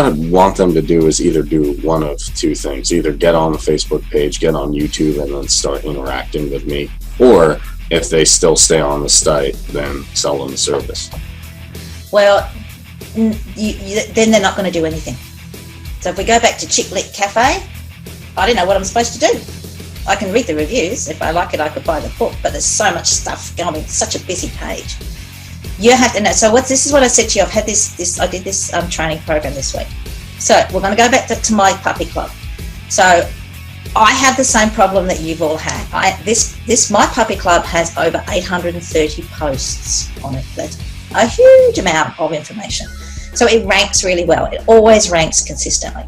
I'd want them to do is either do one of two things. Either get on the Facebook page, get on YouTube, and then start interacting with me. Or if they still stay on the site, then sell them the service. Well, then they're not going to do anything. So if we go back to Chick Lick Cafe, I don't know what I'm supposed to do. I can read the reviews. If I like it, I could buy the book, but there's so much stuff going, it's such a busy page. You have to know. So this is what I said to you. I've had I did this training program this week. So we're going to go back to my puppy club. So I have the same problem that you've all had. My puppy club has over 830 posts on it. That's a huge amount of information. So it ranks really well. It always ranks consistently.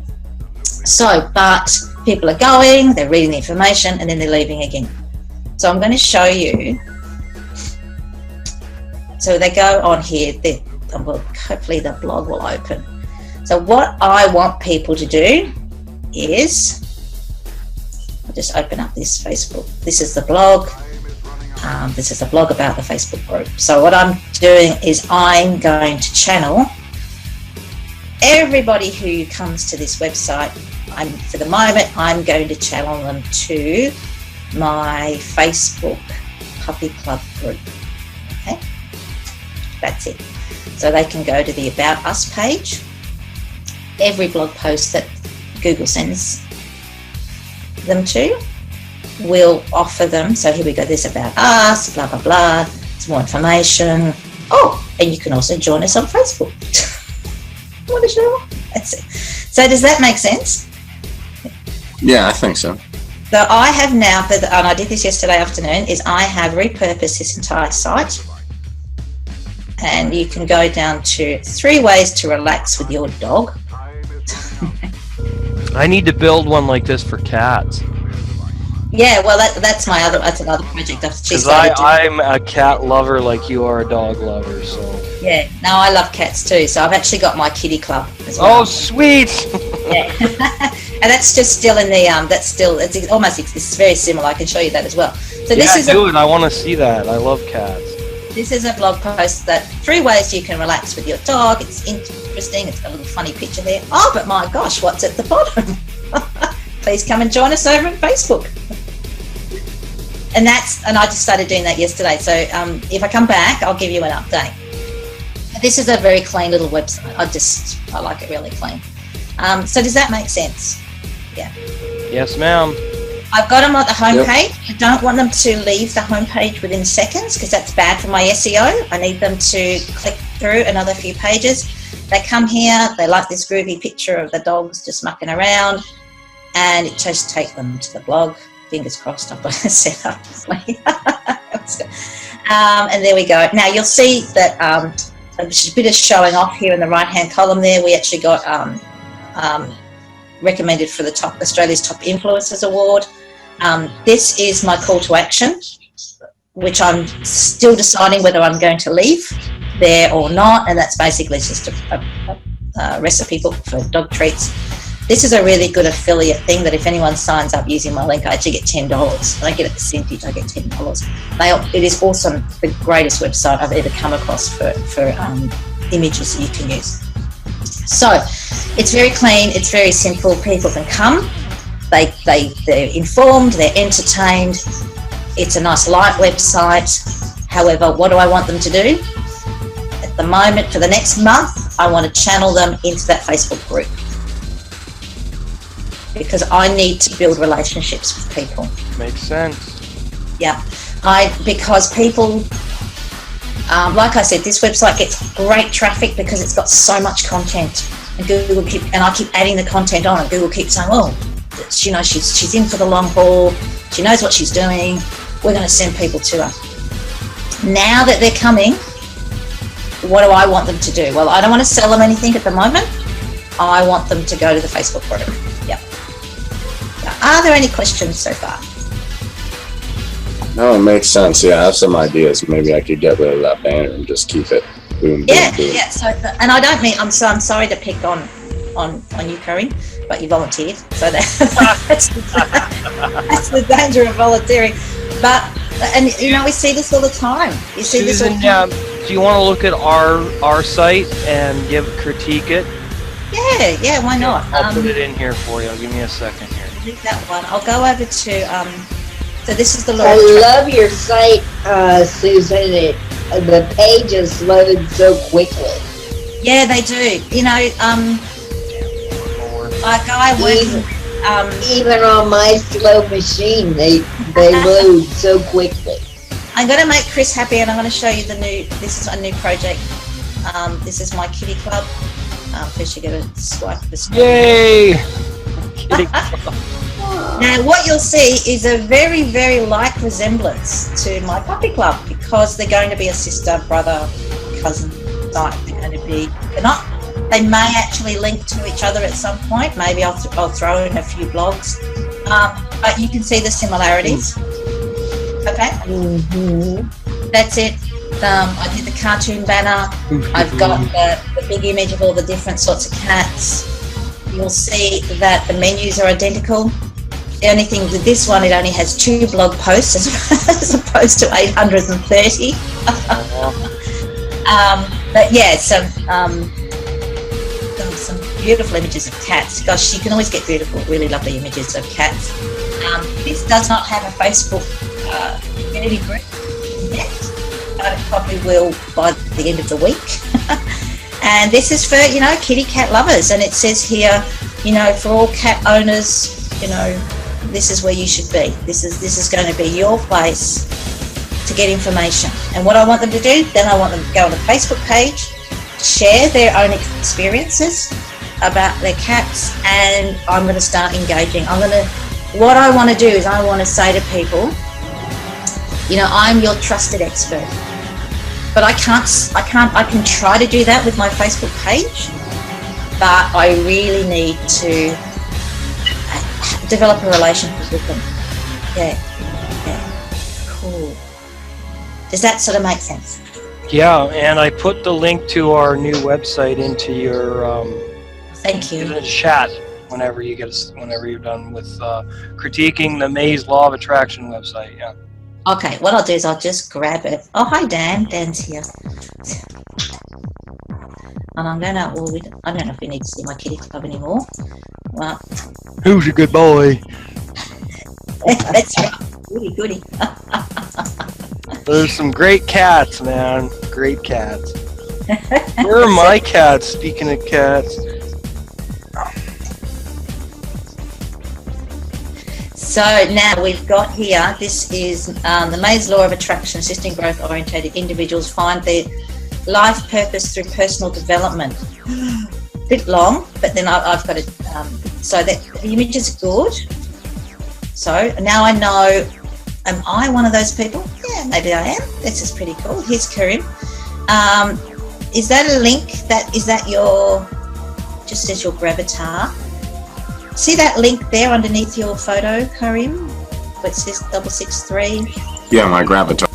So, but people are going, they're reading the information, and then they're leaving again. So I'm going to show you. So they go on here. Hopefully the blog will open. So what I want people to do is, I'll just open up this Facebook. This is the blog. This is a blog about the Facebook group. So what I'm doing is I'm going to channel everybody who comes to this website. For the moment, I'm going to channel them to my Facebook Puppy Club group. Okay, that's it. So they can go to the About Us page. Every blog post that Google sends them to will offer them. So here we go, this About Us, blah, blah, blah, some more information. Oh, and you can also join us on Facebook. What is your? That's it. So does that make sense? Yeah, I think so. So I have now, and I did this yesterday afternoon, is I have repurposed this entire site. And you can go down to 3 ways to relax with your dog. I need to build one like this for cats. Yeah, well, that's another project. Because I'm a cat lover like you are a dog lover, so. Yeah, no, I love cats too. So I've actually got my kitty club as well. Oh, sweet! Yeah, and that's just still in the it's very similar. I can show you that as well. So this is I want to see that. I love cats. This is a blog post that 3 ways you can relax with your dog. It's interesting. It's got a little funny picture there. Oh, but my gosh, what's at the bottom? Please come and join us over on Facebook. And I just started doing that yesterday. So if I come back, I'll give you an update. This is a very clean little website. I like it really clean. So does that make sense? Yeah. Yes, ma'am. I've got them on the homepage. Yep. I don't want them to leave the homepage within seconds because that's bad for my SEO. I need them to click through another few pages. They come here, they like this groovy picture of the dogs just mucking around, and it just takes them to the blog. Fingers crossed I've got it set up. And there we go. Now you'll see that a bit of showing off here in the right-hand column there. We actually got recommended for the Australia's Top Influencers Award. This is my call to action, which I'm still deciding whether I'm going to leave there or not, and that's basically just a recipe book for dog treats. This is a really good affiliate thing that if anyone signs up using my link, I actually get $10. I don't get a percentage, I get $10. It is awesome, the greatest website I've ever come across for images that you can use. So it's very clean, it's very simple, people can come, they're informed, they're entertained, it's a nice light website. However, what do I want them to do? At the moment, for the next month, I want to channel them into that Facebook group because I need to build relationships with people. Makes sense. Yeah, because people, like I said, this website gets great traffic because it's got so much content, and I keep adding the content on, and Google keeps saying, "Oh, you know, she's in for the long haul. She knows what she's doing. We're going to send people to her." Now that they're coming, what do I want them to do? Well, I don't want to sell them anything at the moment. I want them to go to the Facebook group. Yep. Are there any questions so far? No, it makes sense. Yeah, I have some ideas. Maybe I could get rid of that banner and just keep it. Boom, Yeah, boom, boom. yeah. So, and I don't mean I'm sorry to pick on you, Corinne, but you volunteered. So that's the danger of volunteering. But you know, we see this all the time. You see Susan, this all the time. do you want to look at our site and critique it? Yeah, why not? I'll put it in here for you. Give me a second here. Leave that one. I'll go over to, so this is the law. I love your site, Susan. The pages load so quickly. Yeah, they do. You know, like I work, Even on my slow machine, they load so quickly. I'm going to make Chris happy, and I'm going to show you this is a new project. This is my kitty club. First you got to swipe the screen. Yay! Now what you'll see is a very, very like resemblance to my puppy club, because they're going to be a sister, brother, cousin site. They're going to be, they may actually link to each other at some point. Maybe I'll throw in a few blogs. But you can see the similarities. Okay? That's it. I did the cartoon banner. I've got the big image of all the different sorts of cats. You'll see that the menus are identical. The only thing with this one, it only has 2 blog posts as opposed to 830. But yeah, some beautiful images of cats. Gosh, you can always get beautiful, really lovely images of cats. This does not have a Facebook community group yet, but it probably will by the end of the week. And this is for, you know, kitty cat lovers. And it says here, you know, for all cat owners, you know, this is where you should be. This is going to be your place to get information. And what I want them to do, then I want them to go on the Facebook page, share their own experiences about their cats, and I'm going to start engaging. What I want to do is I want to say to people, you know, I'm your trusted expert. But I can try to do that with my Facebook page, but I really need to develop a relationship with them. Yeah, cool. Does that sort of make sense? Yeah, and I put the link to our new website into your Thank you. in the chat whenever you're done with critiquing the Maze Law of Attraction website. Yeah. Okay, what I'll do is I'll just grab it. Oh, hi Dan. Dan's here. And I'm gonna. I don't know if we need to see my kitty club anymore. Well, who's a good boy? that's right. Goody. There's some great cats, man. Great cats. Where are my cats? Speaking of cats. So now we've got here, this is the Maze Law of Attraction, assisting growth-oriented individuals find their life purpose through personal development. A bit long, but then I've got it, so that the image is good. So now I know, am I one of those people? Yeah, maybe I am. This is pretty cool. Here's Karim. Is that a link? Is that your, just as your gravatar? See that link there underneath your photo, Karim? It says 663. Yeah, my gravatar.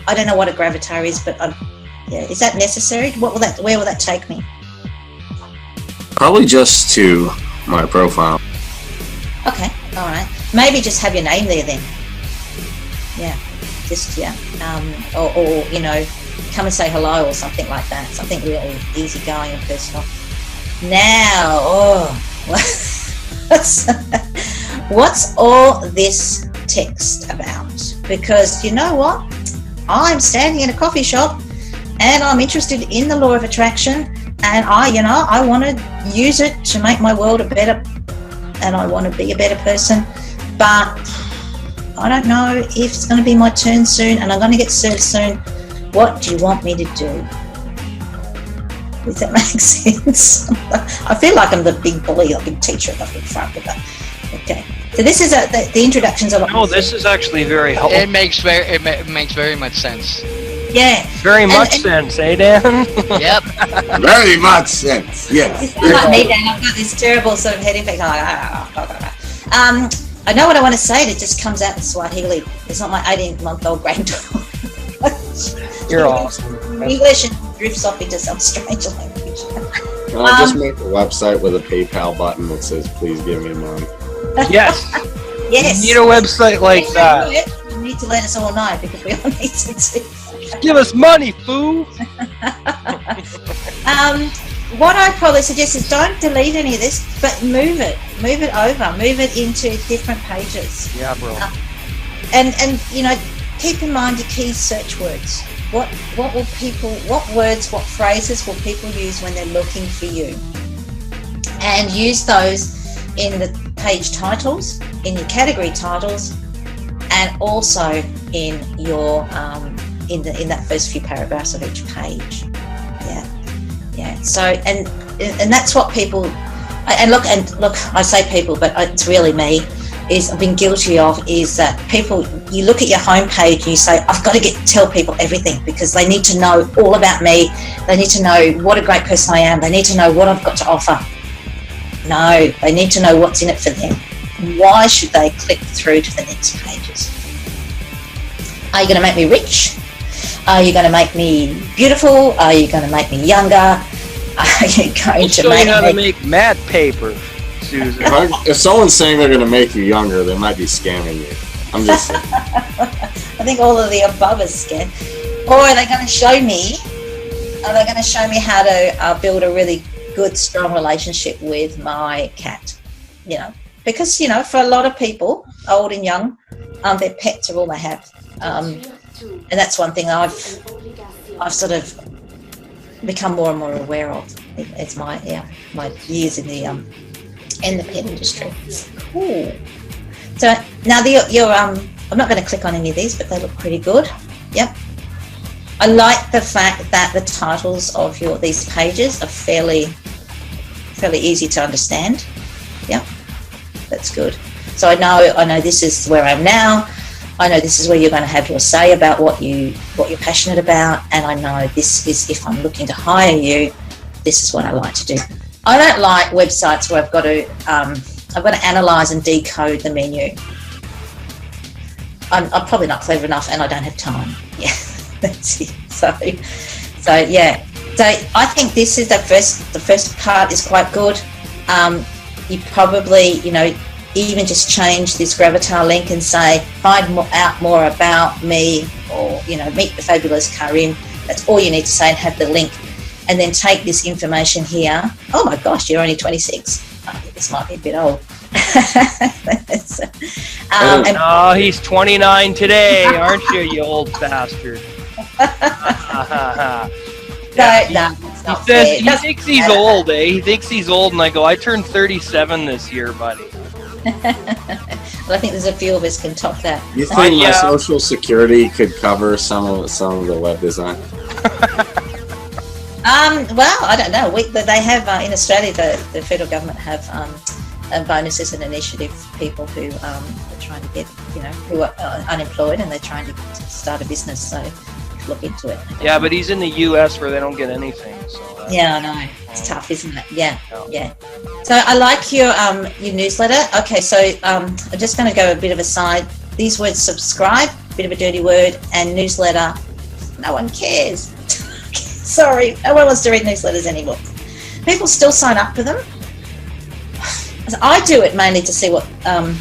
I don't know what a gravatar is, but yeah, is that necessary? Where will that take me? Probably just to my profile. Okay, all right. Maybe just have your name there then. Yeah, just or you know, come and say hello or something like that. Something really easygoing and personal. Now, what's all this text about? Because you know what? I'm standing in a coffee shop and I'm interested in the law of attraction, and I want to use it to make my world a better, and I want to be a better person, but I don't know if it's going to be my turn soon, and I'm going to get served soon. What do you want me to do? Does that make sense? I feel like I'm the big bully, like big teacher at the front of that. Okay, so this is the introductions of. No, this is actually very helpful. It makes very much sense. Yeah. Very much sense, eh, Dan? Yep. Very much sense. Yes. It's not like me, Dan. I've got this terrible sort of head infection. I know what I want to say. It just comes out in Swahili. It's not my 18-month-old granddaughter. You're awesome. English and drifts off into some strange language. Can I just make a website with a PayPal button that says, please give me money? Yes. Yes. You need a website like that. You need to let us all know, because we all need to see. Give us money, fool. what I probably suggest is don't delete any of this, but move it over, move it into different pages. Yeah, bro. And you know, keep in mind your key search words. What words, what phrases will people use when they're looking for you? And use those in the page titles, in your category titles, and also in your in that first few paragraphs of each page. Yeah. So and that's what people. And look, I say people, but it's really me. I've been guilty of is that people, you look at your homepage and you say, I've got to tell people everything because they need to know all about me. They need to know what a great person I am. They need to know what I've got to offer. No, they need to know what's in it for them. Why should they click through to the next pages? Are you going to make me rich? Are you going to make me beautiful? Are you going to make me younger? Are you going We'll to show make you how to me... make mat paper, Susan. If someone's saying they're going to make you younger, they might be scamming you. I'm just saying. I think all of the above is scam. Or are they going to show me? Are they going to show me how to build a really good, strong relationship with my cat? You know, because you know, for a lot of people, old and young, their pets are all they have, and that's one thing I've sort of become more and more aware of. It's my years in the pet industry. Cool. So now I'm not going to click on any of these, but they look pretty good. Yep. I like the fact that the titles of these pages are fairly easy to understand. Yep. That's good. So I know this is where I am now. I know this is where you're going to have your say about what you're passionate about, and I know this is, if I'm looking to hire you, this is what I like to do. I don't like websites where I've got to analyse and decode the menu. I'm probably not clever enough, and I don't have time. Yeah, that's it. So yeah. So I think this is the first part is quite good. You probably, even just change this Gravatar link and say, find out more about me, or, meet the fabulous Karim. That's all you need to say, and have the link. And then take this information here. Oh my gosh, you're only 26. I think this might be a bit old. He's 29 today, aren't you, you old bastard? He thinks he's old, eh? He thinks he's old, and I go, I turned 37 this year, buddy. Well, I think there's a few of us can top that. You think my social security could cover some of the web design? Well, I don't know. They have in Australia, the federal government have bonuses and initiative for people who are trying to get, who are unemployed and they're trying to start a business. So look into it. Yeah, but he's in the US where they don't get anything. So yeah, I know. It's tough, isn't it? Yeah. So I like your newsletter. Okay, so I'm just going to go a bit of a side. These words: subscribe, bit of a dirty word, and newsletter. No one cares. Sorry, no one wants to read newsletters anymore. People still sign up for them. I do it mainly to see what I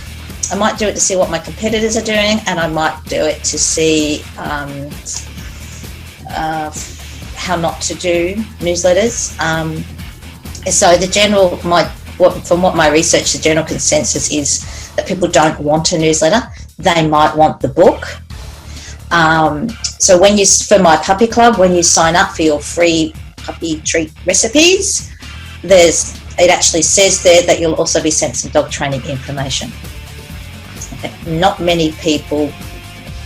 might do it to see what my competitors are doing, and I might do it to see how not to do newsletters. So from what my research, the general consensus is that people don't want a newsletter. They might want the book. So for my puppy club, when you sign up for your free puppy treat recipes, it actually says there that you'll also be sent some dog training information. Okay. Not many people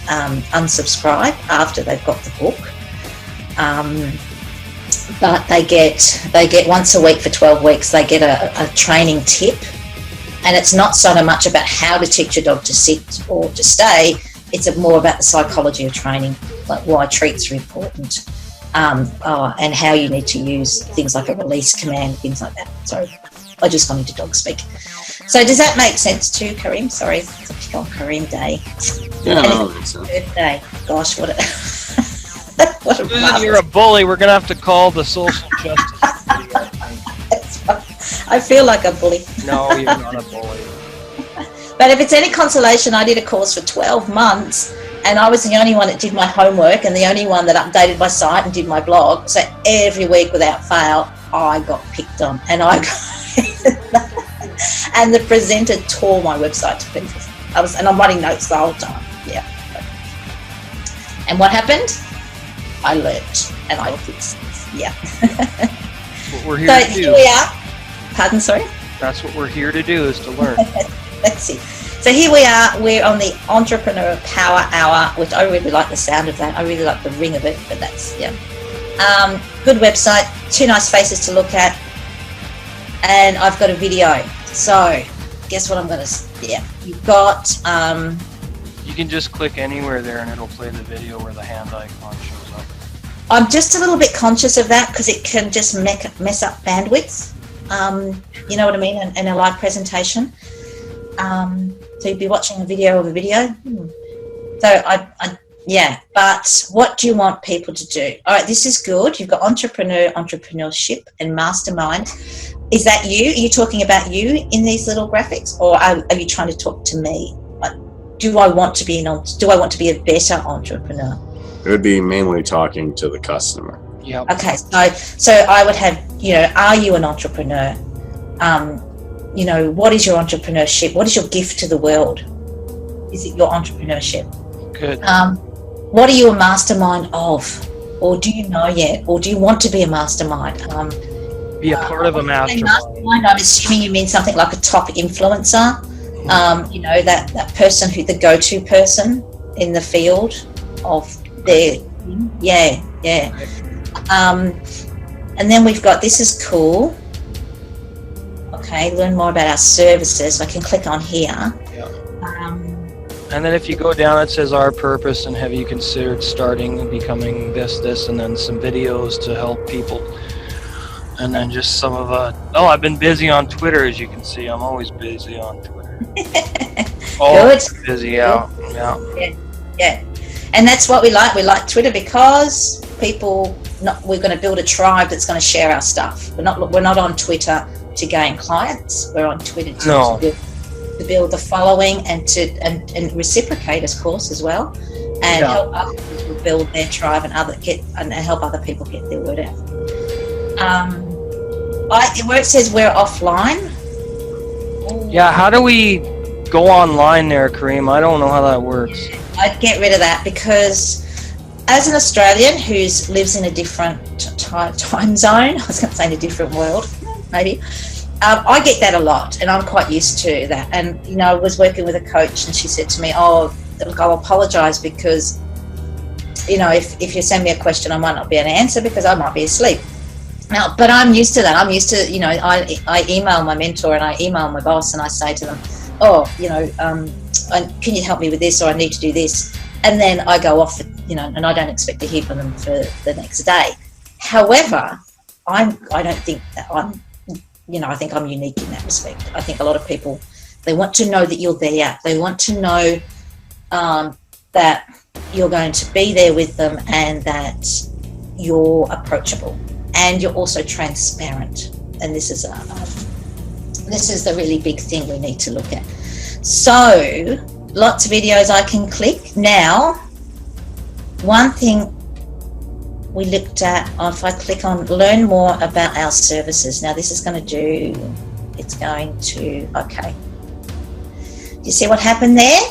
unsubscribe after they've got the book, but they get once a week for 12 weeks. They get a training tip, and it's not so much about how to teach your dog to sit or to stay. It's more about the psychology of training, like why treats are important, and how you need to use things like a release command, things like that. Sorry, I just gone into dog speak. So does that make sense too, Karim? Sorry, it's a pick on Karim Day. Yeah, that makes sense. Birthday. Gosh, what a Susan, you're a bully. We're going to have to call the social justice. I feel like a bully. No, you're not a bully. But if it's any consolation, I did a course for 12 months and I was the only one that did my homework and the only one that updated my site and did my blog. So every week without fail, I got picked on, and I got and the presenter tore my website to pieces. And I'm writing notes the whole time. Yeah. And what happened? I learnt and I fixed it. Yeah. What we're here So to do. here we are. Pardon, sorry? That's what we're here to do, is to learn. Let's see. So here we are. We're on the Entrepreneur Power Hour, which I really like the sound of that. I really like the ring of it, but that's, yeah. Good website, 2 nice faces to look at, and I've got a video. So guess what I'm going to, yeah, you've got, You can just click anywhere there and it'll play the video where the hand icon shows up. I'm just a little bit conscious of that because it can just mess up bandwidth. You know what I mean? In a live presentation. So you'd be watching a video of a video. So yeah, but what do you want people to do? All right, this is good. You've got entrepreneur, entrepreneurship, and mastermind. Is that you? Are you talking about you in these little graphics, or are you trying to talk to me? Do I want to be a better entrepreneur? It would be mainly talking to the customer. Yeah. Okay, so I would have, are you an entrepreneur? What is your entrepreneurship? What is your gift to the world? Is it your entrepreneurship? Good. What are you a mastermind of? Or do you know yet? Or do you want to be a mastermind? Be a part of a mastermind. I'm assuming you mean something like a top influencer. That person the go-to person in the field of their, yeah. And then we've got, this is cool. Okay, learn more about our services. I can click on here. And then if you go down, it says our purpose and have you considered starting and becoming this, and then some videos to help people. And then just some of I've been busy on Twitter, as you can see. I'm always busy on Twitter. Always busy, yeah. And that's what we like. We like Twitter because we're going to build a tribe that's going to share our stuff. We're not on Twitter to gain clients. We're on Twitter to build the following and to reciprocate, of course, as well, and help other people build their tribe and help other people get their word out. Where it says we're offline. Yeah, how do we go online there, Kareem? I don't know how that works. I'd get rid of that because as an Australian who lives in a different time zone, I was going to say in a different world, maybe, I get that a lot and I'm quite used to that. And, I was working with a coach and she said to me, oh, look, I'll apologise because, if you send me a question, I might not be able to answer because I might be asleep. Now, but I'm used to that. I'm used to, I email my mentor and I email my boss and I say to them, can you help me with this, or I need to do this? And then I go off, and I don't expect to hear from them for the next day. However, I don't think that I think I'm unique in that respect. I think a lot of people, they want to know that you're there. They want to know that you're going to be there with them and that you're approachable and you're also transparent. And this is the really big thing we need to look at. So lots of videos I can click. Now, one thing we looked at, if I click on learn more about our services. Now this is going to, okay. Do you see what happened there?